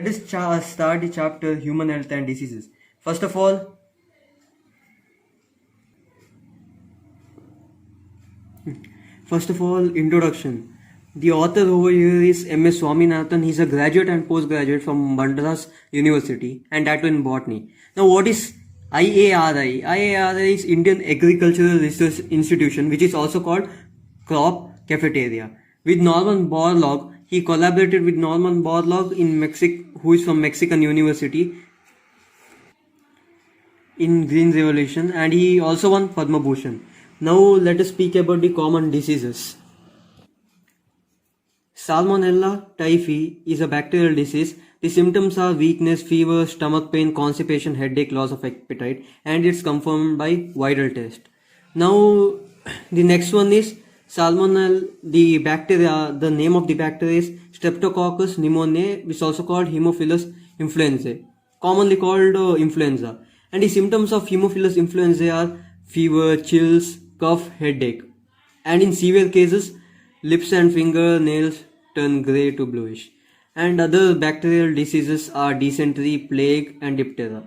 Let us start the chapter Human Health and Diseases. First of all, introduction. The author over here is M.S. Swaminathan. He's a graduate and postgraduate from Madras University, and that in botany. Now, what is IARI? IARI is Indian Agricultural Research Institution, which is also called Crop Cafeteria. With Norman Borlaug, he collaborated with Norman Borlaug in Mexico, who is from Mexican University in Green Revolution, and he also won Padma Bhushan. Now let us speak about the common diseases. Salmonella Typhi is a bacterial disease. The symptoms are weakness, fever, stomach pain, constipation, headache, loss of appetite, and it's confirmed by viral test. Now the next one is Salmonella. The bacteria, the name of the bacteria is Streptococcus pneumoniae, which is also called Haemophilus influenzae, commonly called influenza. And the symptoms of Haemophilus influenzae are fever, chills, cough, headache, and in severe cases, lips and fingernails turn grey to bluish. And other bacterial diseases are dysentery, plague, and diphtheria.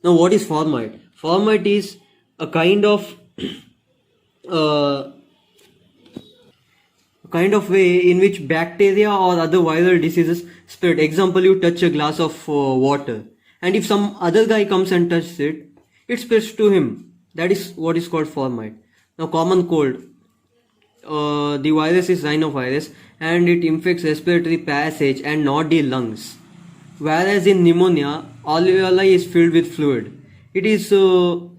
Now, what is formite? Formite is a kind of way in which bacteria or other viral diseases spread. Example, you touch a glass of water, and if some other guy comes and touches it, it spreads to him. That is what is called formite. Now, common cold. The virus is rhinovirus, and it infects respiratory passage and not the lungs. Whereas in pneumonia, alveoli is filled with fluid. It is the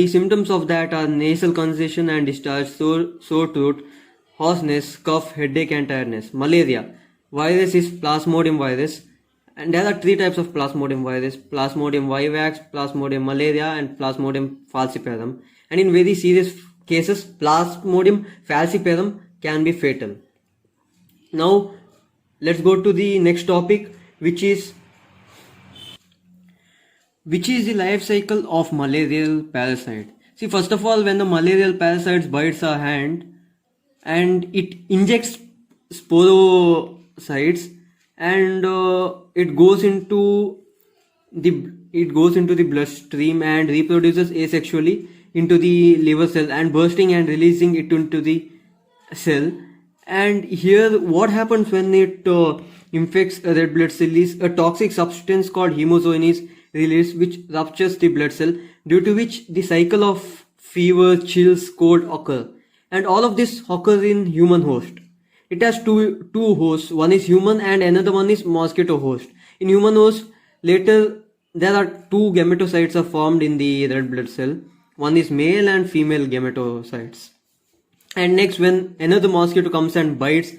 symptoms of that are nasal congestion and discharge, sore throat, hoarseness, cough, headache, and tiredness. Malaria virus is Plasmodium virus, and there are three types of Plasmodium virus: Plasmodium vivax, Plasmodium malaria, and Plasmodium falciparum. And in very serious cases, Plasmodium falciparum can be fatal. Now let's go to the next topic, which is the life cycle of malarial parasite. See, first of all, when the malarial parasite bites our hand and it injects sporocytes, and it goes into the bloodstream and reproduces asexually into the liver cell and bursting and releasing it into the cell. And here what happens when it infects a red blood cell is a toxic substance called hemozoin is released, which ruptures the blood cell, due to which the cycle of fever, chills, cold occur. And all of this occurs in human host. It has two hosts. One is human and another one is mosquito host. In human host, later there are two gametocytes are formed in the red blood cell. One is male and female gametocytes. And next, when another mosquito comes and bites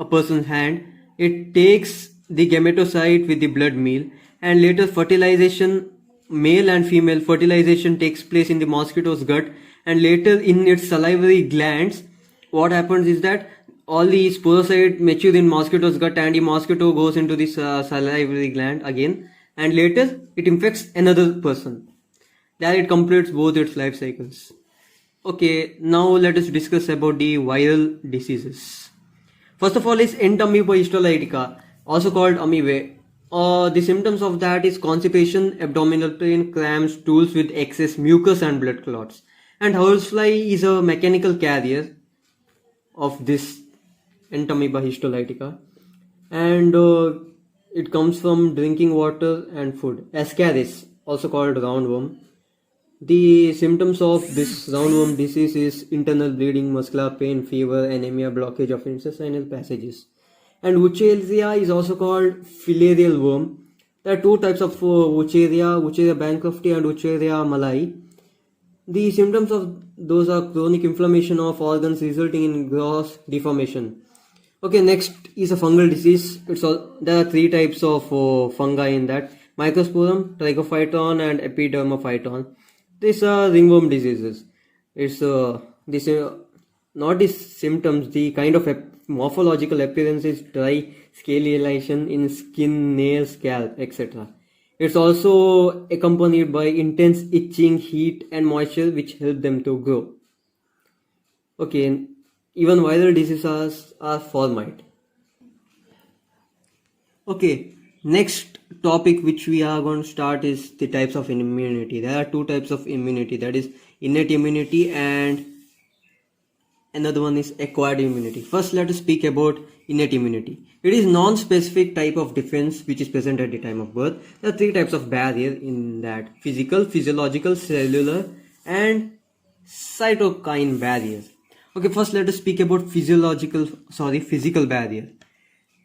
a person's hand, it takes the gametocyte with the blood meal, and later fertilization, male and female fertilization takes place in the mosquito's gut, and later in its salivary glands, what happens is that all the sporocytes mature in mosquito's gut, and the mosquito goes into this salivary gland again, and later it infects another person. There it completes both its life cycles. Okay, now let us discuss about the viral diseases. First of all is Entamoeba histolytica, also called amoeba. The symptoms of that is constipation, abdominal pain, cramps, stools with excess mucus and blood clots. And housefly is a mechanical carrier of this Entamoeba histolytica, and it comes from drinking water and food. Ascaris, also called roundworm. The symptoms of this roundworm disease is internal bleeding, muscular pain, fever, anemia, blockage of intestinal passages. And Wucheria is also called filarial worm. There are two types of Wucheria bancrofti and Wucheria malai. The symptoms of those are chronic inflammation of organs resulting in gross deformation. Okay, next is a fungal disease. There are three types of fungi in that: Microsporum, Trichophyton, and Epidermophyton. These are ringworm diseases. It's not the symptoms, the kind of morphological appearance is dry scaliation in skin, nails, scalp, etc. It's also accompanied by intense itching, heat, and moisture, which help them to grow. Okay, even viral diseases are formite. Okay, next topic which we are going to start is the types of immunity. There are two types of immunity, that is innate immunity and another one is acquired immunity. First, let us speak about innate immunity. It is non-specific type of defense which is present at the time of birth. There are three types of barrier in that: physical, physiological, cellular, and cytokine barriers. Okay, first let us speak about physical barrier.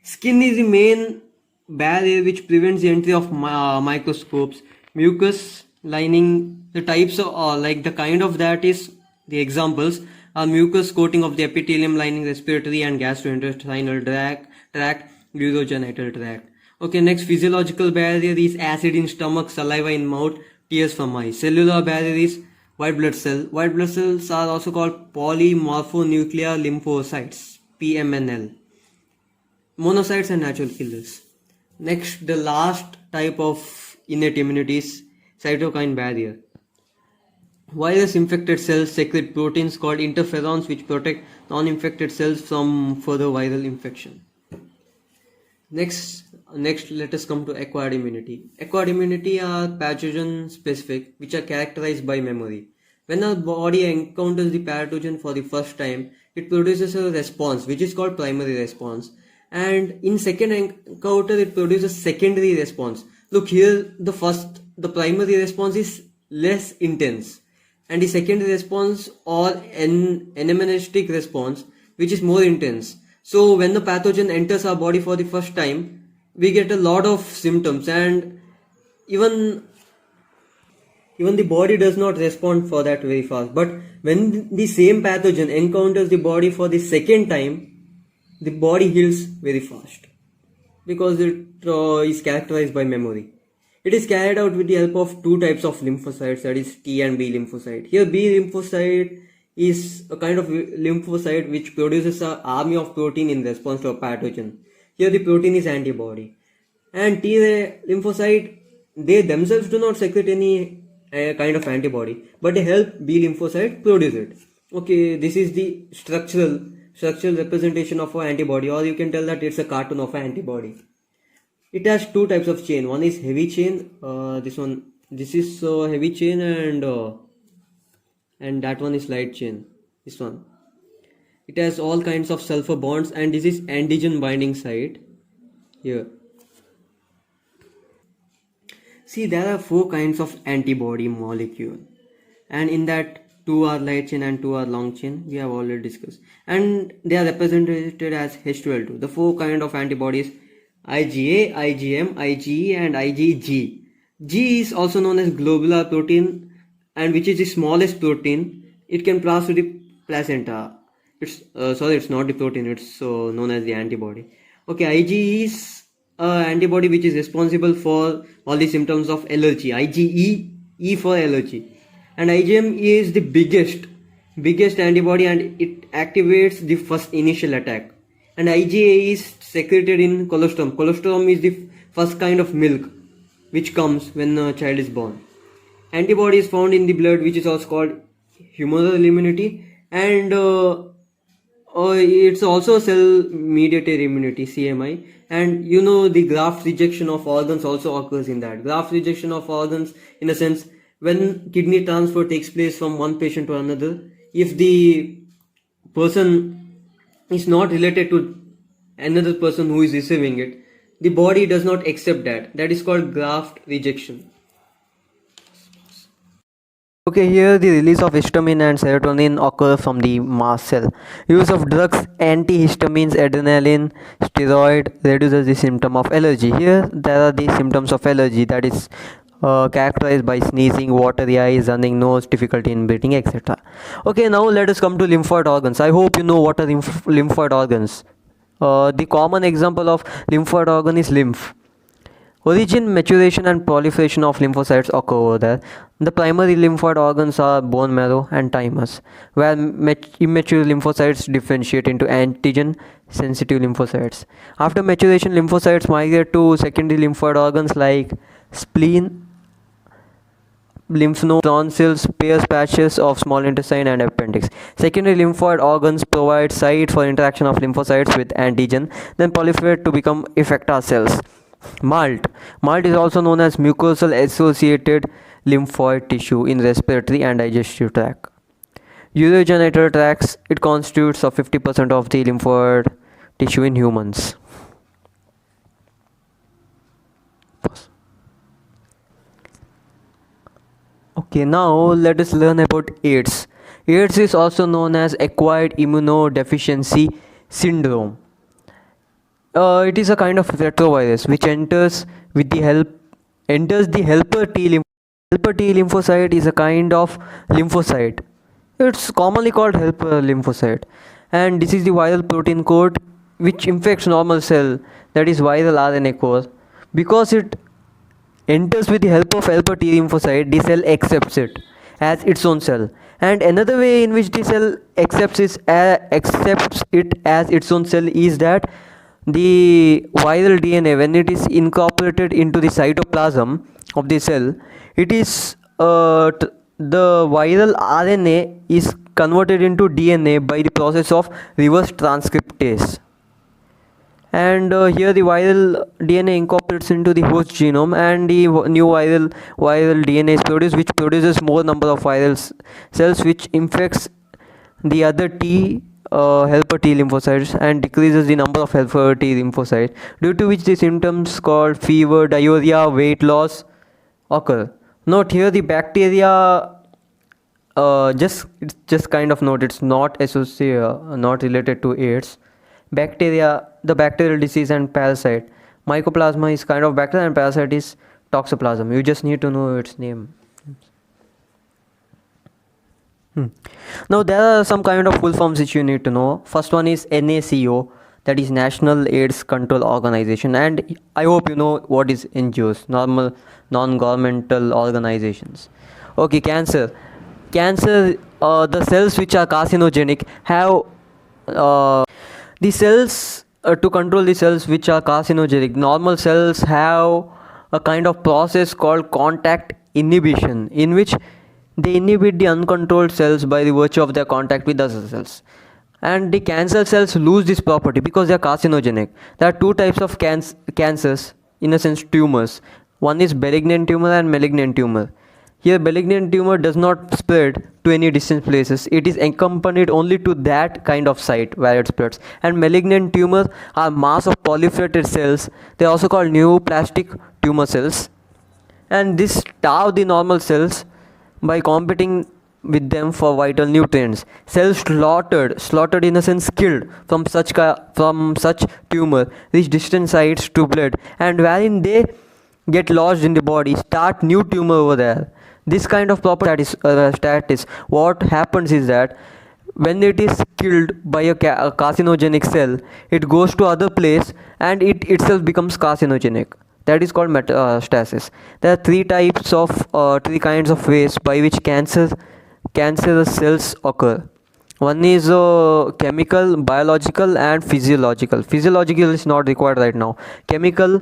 Skin is the main barrier which prevents the entry of microscopes. Mucus lining, the types of like the kind of that is the examples are mucus coating of the epithelium lining respiratory and gastrointestinal tract, urogenital tract. Okay, next physiological barrier is acid in stomach, saliva in mouth, tears from eyes. Cellular barrier is white blood cell. White blood cells are also called polymorphonuclear lymphocytes, PMNL. Monocytes and natural killers. Next, the last type of innate immunity is cytokine barrier. Virus infected cells secrete proteins called interferons which protect non-infected cells from further viral infection. Next let us come to acquired immunity. Acquired immunity are pathogen specific which are characterized by memory. When our body encounters the pathogen for the first time, it produces a response which is called primary response, and in second encounter it produces secondary response. Look here, the primary response is less intense, and the secondary response or anamnestic response which is more intense. So when the pathogen enters our body for the first time, we get a lot of symptoms, and even the body does not respond for that very fast. But when the same pathogen encounters the body for the second time, the body heals very fast because it is characterized by memory. It is carried out with the help of two types of lymphocytes, that is T and B lymphocyte. Here B lymphocyte is a kind of lymphocyte which produces an army of protein in response to a pathogen. Here the protein is antibody. And T lymphocyte, they themselves do not secrete any kind of antibody, but they help B lymphocyte produce it. Okay, this is the structural representation of an antibody, or you can tell that it's a cartoon of an antibody. It has two types of chain. One is heavy chain. This is heavy chain, and that one is light chain. This one. It has all kinds of sulfur bonds, and this is antigen binding site. Here. See, there are four kinds of antibody molecule, and in that two are light chain and two are long chain. We have already discussed, and they are represented as H2L2. The four kind of antibodies: IgA, IgM, IgE, and IgG. G is also known as globular protein, and which is the smallest protein. It can pass through the placenta. It's not the protein. It's known as the antibody. Okay, IgE is antibody which is responsible for all the symptoms of allergy. IgE, E for allergy, and IgM is the biggest antibody, and it activates the first initial attack. And IgA is secreted in colostrum. Colostrum is the first kind of milk which comes when a child is born. Antibody is found in the blood, which is also called humoral immunity, and it's also cell mediated immunity, CMI. And the graft rejection of organs also occurs in that. Graft rejection of organs, in a sense, when kidney transfer takes place from one patient to another, if the person is not related to another person who is receiving it, the body does not accept that. That is called graft rejection. Okay, here the release of histamine and serotonin occur from the mast cell. Use of drugs, antihistamines, adrenaline, steroid reduces the symptom of allergy. Here there are the symptoms of allergy, that is characterized by sneezing, watery eyes, running nose, difficulty in breathing, etc. Okay, now let us come to lymphoid organs. I hope you know what are lymphoid organs. The common example of lymphoid organ is lymph. Origin, maturation and proliferation of lymphocytes occur over there. The primary lymphoid organs are bone marrow and thymus, where immature lymphocytes differentiate into antigen-sensitive lymphocytes. After maturation, lymphocytes migrate to secondary lymphoid organs like spleen, lymph nodes, tonsils, Peyer's patches of small intestine and appendix. Secondary lymphoid organs provide site for interaction of lymphocytes with antigen, then proliferate to become effector cells. Malt is also known as mucosal associated lymphoid tissue in respiratory and digestive tract. Urogenital tracts, it constitutes of 50% of the lymphoid tissue in humans. Okay, now let us learn about AIDS. AIDS is also known as acquired immunodeficiency syndrome. It is a kind of retrovirus which enters the helper T lymphocyte. Helper T lymphocyte is a kind of lymphocyte. It's commonly called helper lymphocyte, and this is the viral protein code which infects normal cell, that is viral RNA core. Because it enters with the help of helper T lymphocyte, the cell accepts it as its own cell. And another way in which the cell accepts it as its own cell is that the viral DNA, when it is incorporated into the cytoplasm of the cell, it is the viral RNA is converted into DNA by the process of reverse transcriptase. And here the viral DNA incorporates into the host genome, and the new viral DNA is produced, which produces more number of viral cells, which infects the other helper T lymphocytes and decreases the number of helper T lymphocytes, due to which the symptoms called fever, diarrhea, weight loss occur. Note here the bacteria, just kind of note, it's not not related to AIDS. Bacteria, the bacterial disease and parasite. Mycoplasma is kind of bacteria and parasite is toxoplasm. You just need to know its name. Now there are some kind of full forms which you need to know. First one is NACO, that is National AIDS Control Organization, and I hope you know what is NGOs, normal non-governmental organizations. Okay, cancer, the cells which are carcinogenic have the cells to control the cells which are carcinogenic. Normal cells have a kind of process called contact inhibition, in which they inhibit the uncontrolled cells by the virtue of their contact with other cells. And the cancer cells lose this property because they are carcinogenic. There are two types of cancers, in a sense tumors. One is malignant tumor and malignant tumor. Here malignant tumor does not spread to any distant places. It is accompanied only to that kind of site where it spreads. And malignant tumors are mass of proliferated cells. They are also called neoplastic tumor cells. And this starve the normal cells by competing with them for vital nutrients. Cells slaughtered in a sense killed from such tumor reach distant sites to blood, and wherein they get lodged in the body, start new tumor over there. This kind of proper status, what happens is that when it is killed by a carcinogenic cell, it goes to other place and it itself becomes carcinogenic. That is called metastasis. There are three kinds of ways by which cancerous cells occur. One is chemical, biological and physiological. Physiological is not required right now. Chemical,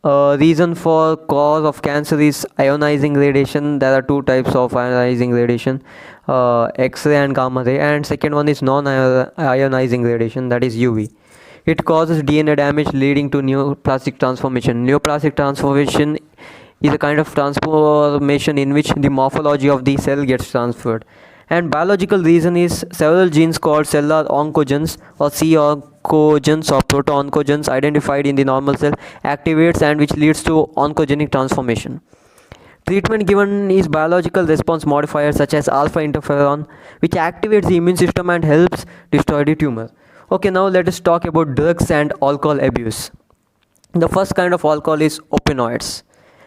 reason for cause of cancer is ionizing radiation. There are two types of ionizing radiation, X-ray and gamma ray, and second one is non-ionizing radiation, that is UV. It causes DNA damage leading to neoplastic transformation. Neoplastic transformation is a kind of transformation in which the morphology of the cell gets transferred. And biological reason is several genes called cellular oncogenes or C oncogenes or proto-oncogenes identified in the normal cell activates, and which leads to oncogenic transformation. Treatment given is biological response modifiers such as alpha interferon, which activates the immune system and helps destroy the tumor. Okay, now let us talk about drugs and alcohol abuse. The first kind of alcohol is opioids,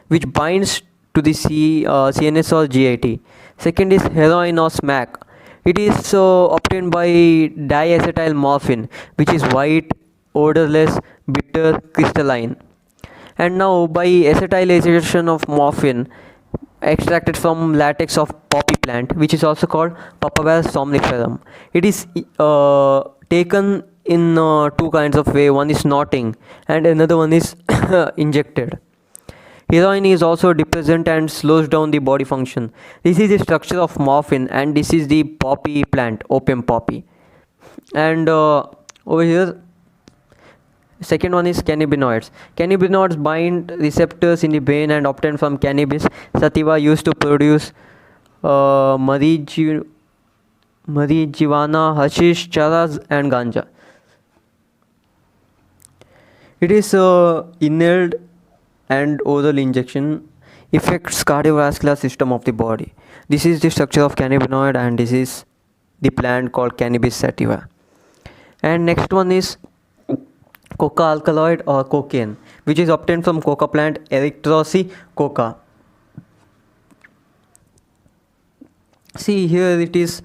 which binds to the CNS or GIT. Second is heroin or smack. It is obtained by diacetyl morphine, which is white, odorless, bitter, crystalline. And now by acetylation of morphine extracted from latex of poppy plant, which is also called Papaver somniferum. It is taken in two kinds of way. One is snorting and another one is injected. Heroin is also depressant and slows down the body function. This is the structure of morphine, and this is the poppy plant, opium poppy. And over here, second one is cannabinoids. Cannabinoids bind receptors in the brain and obtained from cannabis sativa used to produce marijuana, hashish, charas, and ganja. It is inhaled and oral injection affects cardiovascular system of the body. This is the structure of cannabinoid, and this is the plant called cannabis sativa. And next one is coca alkaloid or cocaine, which is obtained from coca plant Erythrosi coca. See here it is.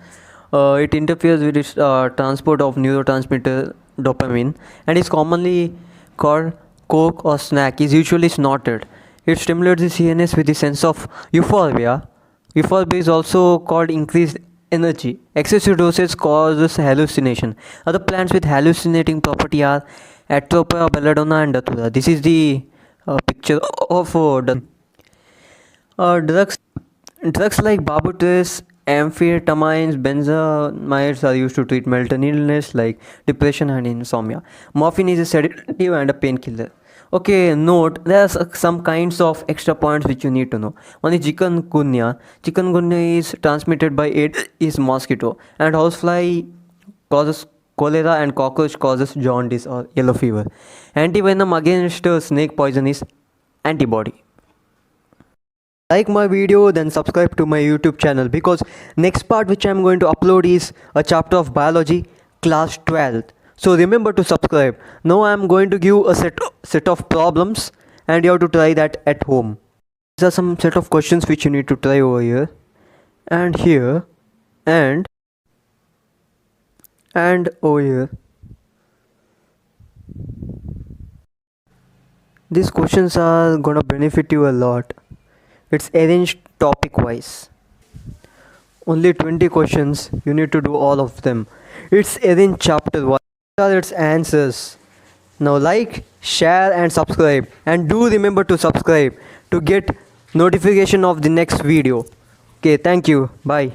It interferes with its transport of neurotransmitter dopamine and is commonly called coke or snack. Is usually snorted. It stimulates the CNS with the sense of euphoria. Euphoria is also called increased energy. Excessive dosage causes hallucination. Other plants with hallucinating property are Atropa, belladonna, and datura. This is the picture of drugs. Drugs like barbiturates, amphetamines, benzamides are used to treat mental illness like depression and insomnia. Morphine is a sedative and a painkiller. Okay, note there are some kinds of extra points which you need to know. One is chikungunya. Chikungunya is transmitted by Aedes mosquito, and housefly causes cholera, and cockroach causes jaundice or yellow fever. Antivenom against snake poison is antibody. Like my video, then subscribe to my YouTube channel, because next part which I am going to upload is a chapter of biology, class 12th. So remember to subscribe. Now I am going to give a set of problems, and you have to try that at home. These are some set of questions which you need to try over here, and here, and over here. These questions are gonna benefit you a lot. It's arranged topic wise. Only 20 questions, you need to do all of them. It's arranged chapter wise. These are its answers. Now like, share and subscribe, and do remember to subscribe to get notification of the next video. Okay, thank you. Bye.